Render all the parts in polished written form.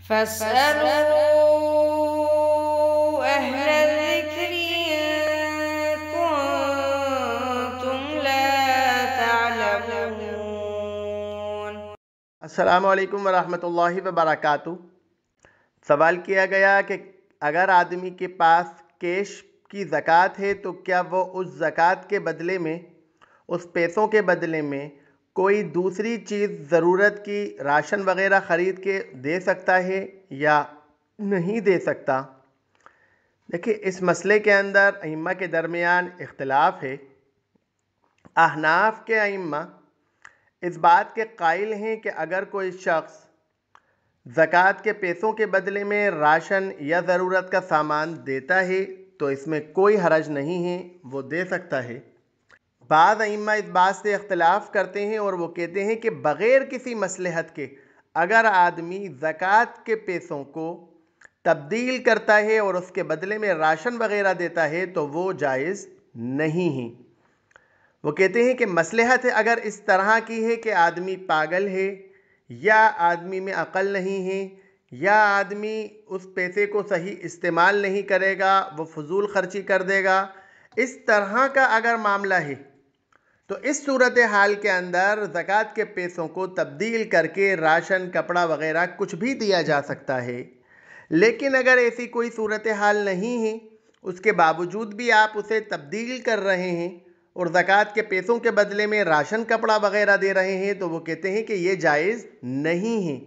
فاسألوا أهل الذكر إن كنتم لا تعلمون۔ السلام علیکم ورحمۃ اللہ وبرکاتہ۔ سوال کیا گیا کہ اگر آدمی کے پاس کیش کی زکوٰۃ ہے تو کیا وہ اس زکوٰۃ کے بدلے میں، اس پیسوں کے بدلے میں کوئی دوسری چیز ضرورت کی راشن وغیرہ خرید کے دے سکتا ہے یا نہیں دے سکتا؟ دیکھیے، اس مسئلے کے اندر ائمہ کے درمیان اختلاف ہے۔ احناف کے ائمہ اس بات کے قائل ہیں کہ اگر کوئی شخص زکوٰۃ کے پیسوں کے بدلے میں راشن یا ضرورت کا سامان دیتا ہے تو اس میں کوئی حرج نہیں ہے، وہ دے سکتا ہے۔ بعض ائمہ اس بات سے اختلاف کرتے ہیں اور وہ کہتے ہیں کہ بغیر کسی مصلحت کے اگر آدمی زکوٰۃ کے پیسوں کو تبدیل کرتا ہے اور اس کے بدلے میں راشن وغیرہ دیتا ہے تو وہ جائز نہیں ہے۔ وہ کہتے ہیں کہ مصلحت اگر اس طرح کی ہے کہ آدمی پاگل ہے یا آدمی میں عقل نہیں ہے یا آدمی اس پیسے کو صحیح استعمال نہیں کرے گا، وہ فضول خرچی کر دے گا، اس طرح کا اگر معاملہ ہے تو اس صورتحال کے اندر زکوٰۃ کے پیسوں کو تبدیل کر کے راشن، کپڑا وغیرہ کچھ بھی دیا جا سکتا ہے۔ لیکن اگر ایسی کوئی صورتحال نہیں ہے، اس کے باوجود بھی آپ اسے تبدیل کر رہے ہیں اور زکوٰۃ کے پیسوں کے بدلے میں راشن، کپڑا وغیرہ دے رہے ہیں تو وہ کہتے ہیں کہ یہ جائز نہیں ہے۔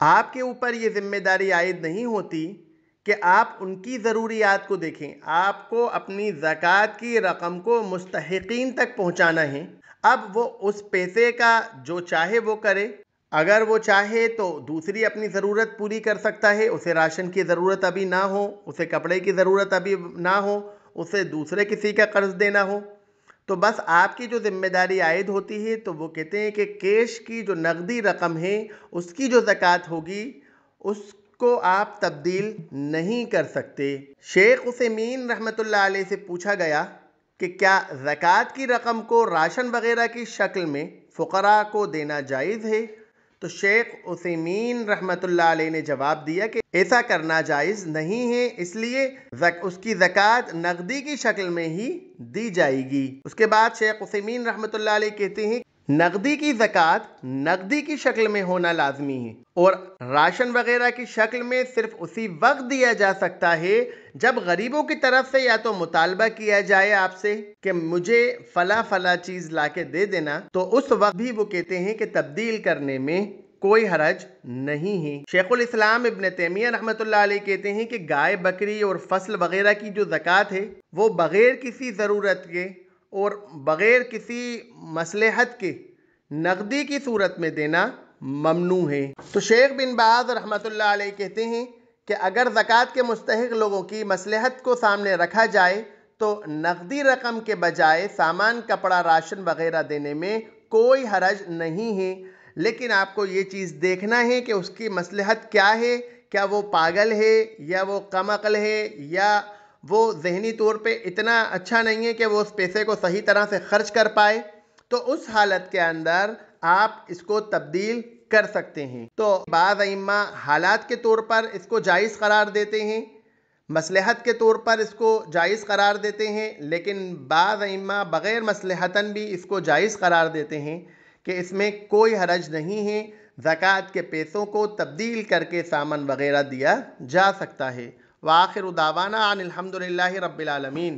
آپ کے اوپر یہ ذمہ داری عائد نہیں ہوتی کہ آپ ان کی ضروریات کو دیکھیں، آپ کو اپنی زکوٰۃ کی رقم کو مستحقین تک پہنچانا ہے۔ اب وہ اس پیسے کا جو چاہے وہ کرے، اگر وہ چاہے تو دوسری اپنی ضرورت پوری کر سکتا ہے، اسے راشن کی ضرورت ابھی نہ ہو، اسے کپڑے کی ضرورت ابھی نہ ہو، اسے دوسرے کسی کا قرض دینا ہو، تو بس آپ کی جو ذمہ داری عائد ہوتی ہے تو وہ کہتے ہیں کہ کیش کی جو نقدی رقم ہے اس کی جو زکوٰۃ ہوگی اس کو آپ تبدیل نہیں کر سکتے۔ شیخ عثیمین رحمۃ اللہ علیہ سے پوچھا گیا کہ کیا زکوٰۃ کی رقم کو راشن وغیرہ کی شکل میں فقراء کو دینا جائز ہے؟ تو شیخ عثیمین رحمۃ اللہ علیہ نے جواب دیا کہ ایسا کرنا جائز نہیں ہے، اس لیے اس کی زکوٰۃ نقدی کی شکل میں ہی دی جائے گی۔ اس کے بعد شیخ عثیمین رحمۃ اللہ علیہ کہتے ہیں نقدی کی زکوٰۃ نقدی کی شکل میں ہونا لازمی ہے اور راشن وغیرہ کی شکل میں صرف اسی وقت دیا جا سکتا ہے جب غریبوں کی طرف سے یا تو مطالبہ کیا جائے آپ سے کہ مجھے فلاں چیز لا کے دے دینا، تو اس وقت بھی وہ کہتے ہیں کہ تبدیل کرنے میں کوئی حرج نہیں ہے۔ شیخ الاسلام ابن تیمیہ رحمۃ اللہ علیہ کہتے ہیں کہ گائے، بکری اور فصل وغیرہ کی جو زکوٰۃ ہے وہ بغیر کسی ضرورت کے اور بغیر کسی مصلحت کے نقدی کی صورت میں دینا ممنوع ہے۔ تو شیخ بن باز رحمۃ اللہ علیہ کہتے ہیں کہ اگر زکوٰۃ کے مستحق لوگوں کی مصلحت کو سامنے رکھا جائے تو نقدی رقم کے بجائے سامان، کپڑا، راشن وغیرہ دینے میں کوئی حرج نہیں ہے، لیکن آپ کو یہ چیز دیکھنا ہے کہ اس کی مصلحت کیا ہے، کیا وہ پاگل ہے یا وہ کم عقل ہے یا وہ ذہنی طور پہ اتنا اچھا نہیں ہے کہ وہ اس پیسے کو صحیح طرح سے خرچ کر پائے، تو اس حالت کے اندر آپ اس کو تبدیل کر سکتے ہیں۔ تو بعض ائمہ حالات کے طور پر اس کو جائز قرار دیتے ہیں، مصلحت کے طور پر اس کو جائز قرار دیتے ہیں، لیکن بعض ائمہ بغیر مصلحتاً بھی اس کو جائز قرار دیتے ہیں کہ اس میں کوئی حرج نہیں ہے، زکوٰۃ کے پیسوں کو تبدیل کر کے سامان وغیرہ دیا جا سکتا ہے۔ وآخر دعوانا ان الحمد للہ رب العالمین۔